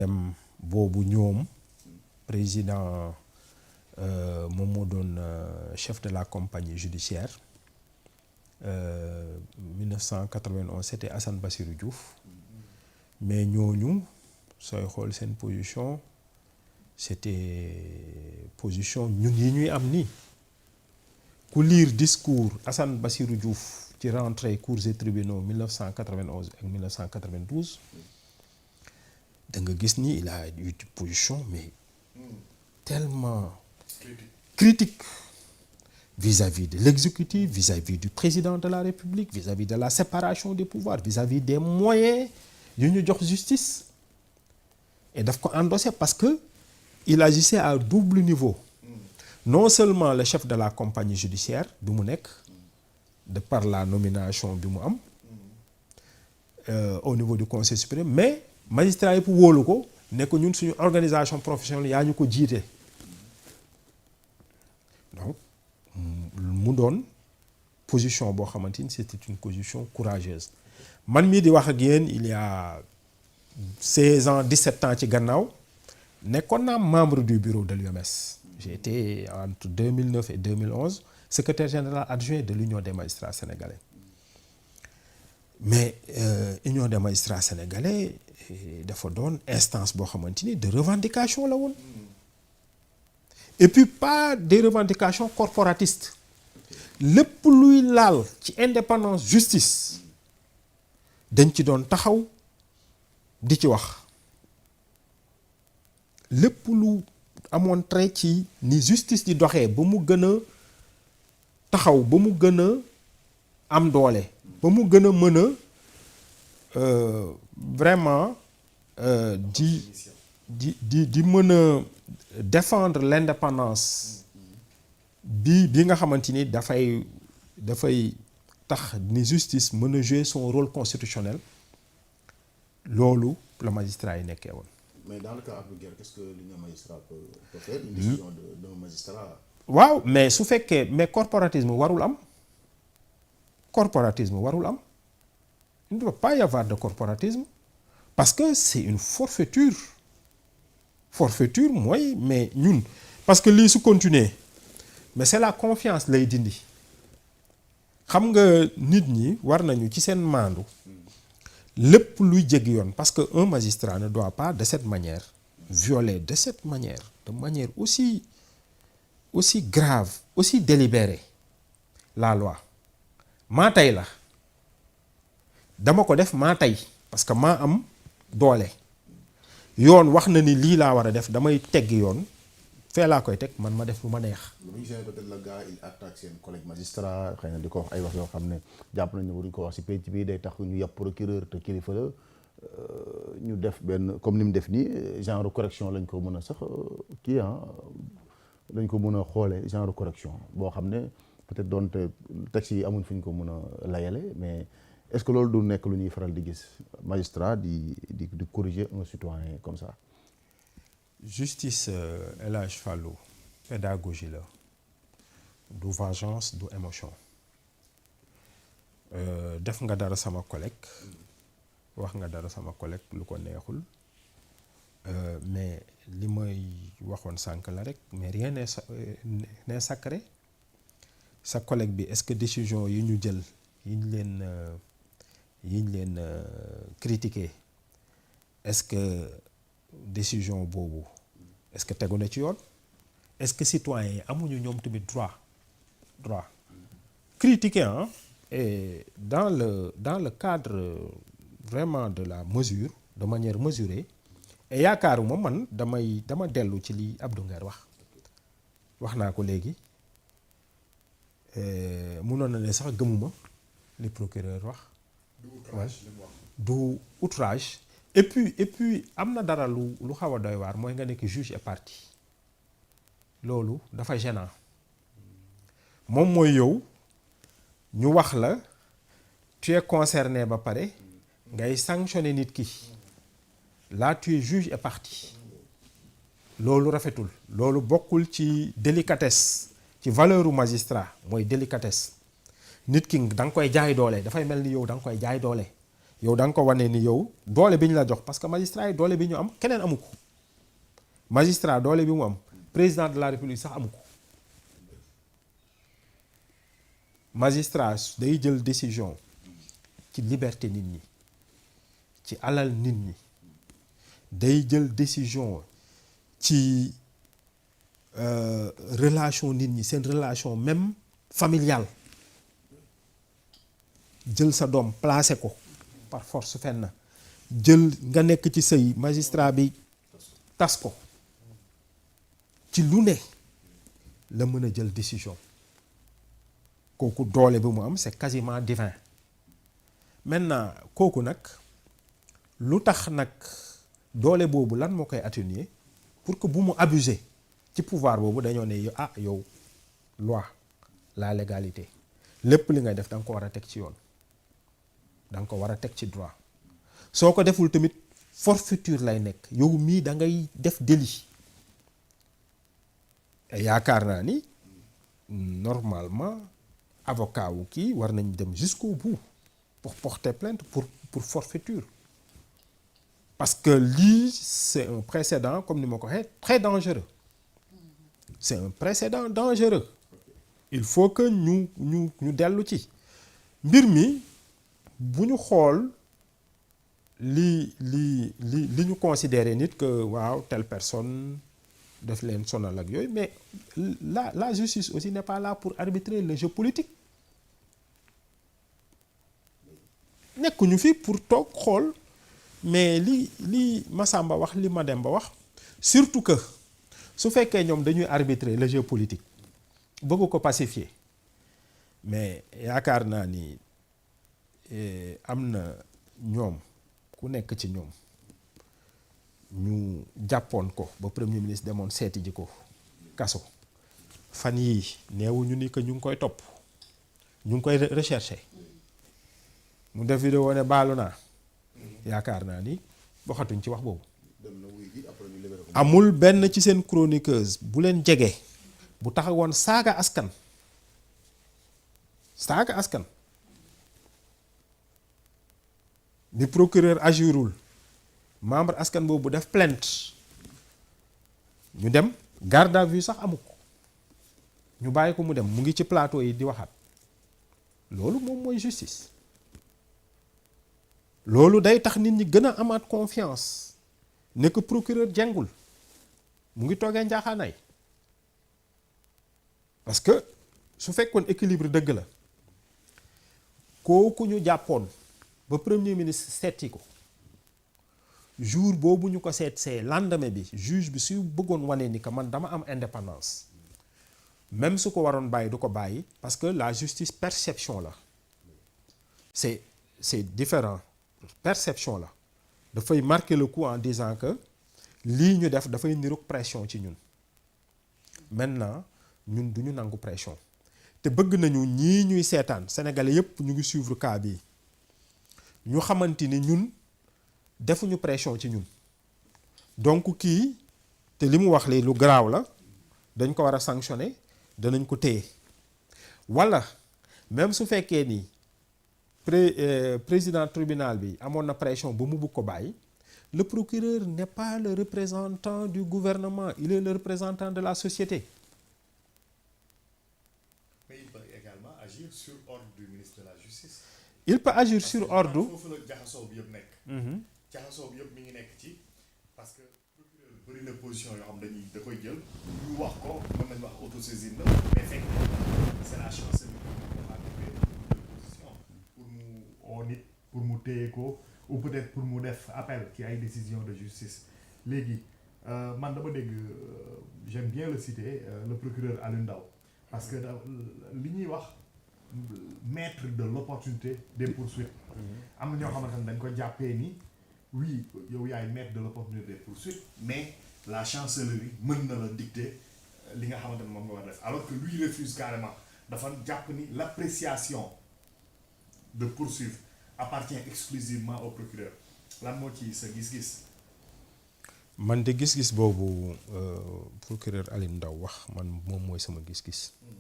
dem boobu ñoom président moom moo doon chef de la compagnie judiciaire 1991 c'était Assane Bassirou Diouf mais ñooñu sooy xool seen position c'était position ñun yi ñuy am nii ku lire discours Assane Bassirou Diouf ci rentrée cours et tribunaux 1991 ak 1992 da nga gis ni il a eu une position mais tellement critique vis-à-vis de l'exécutif, vis-à-vis du président de la République, vis-à-vis de la séparation des pouvoirs, vis-à-vis des moyens yu ñu jox justice et daf ko endossé parce que il agissait à double niveau. Non seulement le chef de la compagnie judiciaire bi mu nekk de par la nomination bi mu am au niveau du conseil suprême mais magistrat yëpp wóolu ko ne ko ñun suñu organisation professionnelle yaa ñu ko jiite donc mu doon position boo xamante ni c'était une position courageuse man mii di wax ak yéen il y a 16 ans 17 ans ci gannaaw nekkoon naa membre du bureau de l'UMS. J'ai été entre 2009 et 2011 secrétaire général adjoint de l'Union des magistrats sénégalais mais Union des magistrats sénégalais dafa doon instance boo xamante ni de revendication la woon et puis pas des revendications corporatistes lépp luy laal ci indépendance justice dañ ci doon taxaw di ci wax lépp lu amoon trait ci ni justice di doxee ba mu gën a taxaw ba mu gën a am doole ba mu gën a mën a vraiment di mën a défendre l'indépendance bi nga xamante ni dafay tax ni justice mën a jouer son rôle constitutionnel loolu la magistrat yi nekkee woon. Mais dans le cas Abdou-Guer, qu'est-ce que l'union magistrat peut faire une décision d'un magistrat? waaw mais su fekkee mais corporatisme warul am il ne doit pas y avoir de corporatisme parce que c'est une forfaiture mooy mais ñun parce que lii su continuer mais c'est la confiance lay dindi xam nga nit ñi war nañu ci seen maandu lépp luy jéggi yoon parce que un magistrat ne doit pas de cette manière violer de cette manière de manière aussi grave aussi délibérée la loi maa tey la dama ko def maa tey parce que maa am doole yoon wax na ni lii laa war a def damay tegg yoon fee laa koy teg man ma def lu ma neex. lu muy gêné peut-être le gars il attaque seen collègue magistrat xëy na di ko wax ay wax yoo xam ne jàpp nañu ne waruñu ko wax ci penc bi day tax ñu yàpp procureur te kilifa la ñu def benn comme ni mu def nii genre correction lañ ko mën a sax kii lañ ko mën a xoolee genre correction boo xam ne peut-être doonte texte yi amuñ fi ñu ko mën a layale mais est-ce que loolu du nekk lu ñuy faral di gis magistrat di corriger un citoyen comme ça. Justice El Hadj Fallou pédagogie la du vengeance du émotion def nga dara sama collègue wax nga dara sama collègue lu ko neexul mais li may waxoon sànq la rek mais rien n'est sacré sa collègue bi est-ce que décision yi ñu jël yi ñu leen critiquer est-ce que décision boobu est-ce que tegu na ci yoon est-ce que citoyens yi amuñu ñoom tamit droit critiquer et dans le cadre vraiment de la mesure de manière mesurée et yaakaaruma man dama dellu ci li Abdou Nguer wax naa ko léegi mënoon na ne sax gëmuma li procureur wax du outrage et puis am na dara lu xaw a doy waar mooy nga nekk juge et partie loolu dafa gênant moom mooy yow ñu wax la tu es concerné ba pare ngay sanctionner nit ki là tu es juge et partie loolu rafetul loolu bokkul ci délicatesse ci valeuru magistrat mooy délicatesse nit ki da nga koy jaay doole dafay mel ni yow da nga koy jaay doole yow da nga ko wane ni yow doole bi ñu la jox parce que magistrat yi doole bi ñu am keneen amu ko magistrat doole bi mu am président de la république sax amu ko magistrat day jël décision ci liberté nit ñi ci alal nit ñi day jël décision ci relation nit ñi seen relation même familiale jël sa doom placé ko par force fenn jël nga nekk ci sëy magistrat bi tas ko ci lu ne la mën a jël décision kooku doole bi mu am c'est quasiment divin maintenant kooku nag lu tax nag doole boobu lan moo koy atténuer pour que bu mu abuser ci pouvoir boobu dañoo ne yow loi la légalité lépp li ngay def da nga ko war a teg ci yoon da nga ko war a teg ci droit soo ko deful tamit forfaiture lay nekk yow mii da ngay def délit yaakaar naa ni normalement avocat wu kii war nañ dem jusqu'au bout pour porter plainte pour forfaiture parce que lii c'est un précédent comme ni ma ko waxee très dangereux c'est un précédent dangereux il faut que ñu dellu ci mbir mi bu ñu xool li ñu considérer nit que waaw telle personne daf leen sonal ak yooyu mais la justice aussi n'est pas là pour arbitrer le jeu politique nekkuñu fi pour toog xool mais li Massamba wax li Mademba wax surtout que su fekkee ñoom dañuy arbitrer le jeu politique bëgg ko pacifier mais yaakaar naa ni am na ñoom ku nekk ci ñoom ñu jàppoon ko ba premier ministre demoon seeti ji ko kaso fan yii neewuñu ni que ñu ngi koy topp ñu ngi koy rechercher mu def vidéo ne baalu naa yaakaar naa ni waxatuñ ci wax boobu amul benn ci seen chroniqueuse bu leen jege bu taxawoon saaga askan bi procureur agirul membre askan boobu def plainte ñu dem garde à vue sax amu ko ñu bàyyi ko mu dem mu ngi ci plateau yi di waxaat loolu moom mooy justice loolu day tax nit ñi gën a amaat confiance ne que procureur jengul mu ngi toogee njaaxaanaay parce que su fekkoon équilibre dëgg la kooku ñu jàppoon ba premier ministre seeti ko jour boobu ñu ko seetsee lendemain bi juge bi su bëggoon wane ni que man dama am indépendance même su ko waroon bàyyi du ko bàyyi parce que la justice perception la c'est différent perception la dafay marquer le coup en disant que lii ñu def dafay niroog pression ci ñun maintenant ñun duñu nangu pression te bëgg nañu ñii ñuy seetaan sénégalais yépp ñu ngi suivre cas bi ñu xamante ni ñun defuñu pression ci ñun donc kii te li mu wax li lu garaaw la dañ ko war a sanctionner danañ ko téye walla même su fekkee ni président tribunal bi amoon na pression ba mu bëgg ko bàyyi le procureur n'est pas le représentant du gouvernement il est le représentant de la société. Mais il peut également agir sur ordre du ministre de la justice. Il peut agir sur ordre. foofu la jaxasoo bi yëpp nekk. jaxasoo bi yëpp mi ngi nekk ci parce que procureur bëri na position yoo xam da koy jël ñu wax ko mën nañu wax autosaisine la mais fekk c'est la chancellerie qui a trouvé position pour mu oo nit pour mu téye ko ou peut-être pour mu def appel ci ay décision de justice léegi man dama dégg j'aime bien le citer le procureur Alioune Ndao parce que li ñuy wax maître de l'opportunité des poursuites am na ñoo xamante ne dañ ko jàppee ni oui yow yaay maître de l'opportunité des poursuites mais la chancellerie mën na la dicter li nga xamante ne moom nga war a def alors que lui refuse carrément dafa jàpp ni l'appréciation de poursuivre appartient exclusivement au procureur lan moo ci sa gis-gis. man de gis-gis boobu procureur Alioune Ndao wax man moom mooy sama gis-gis.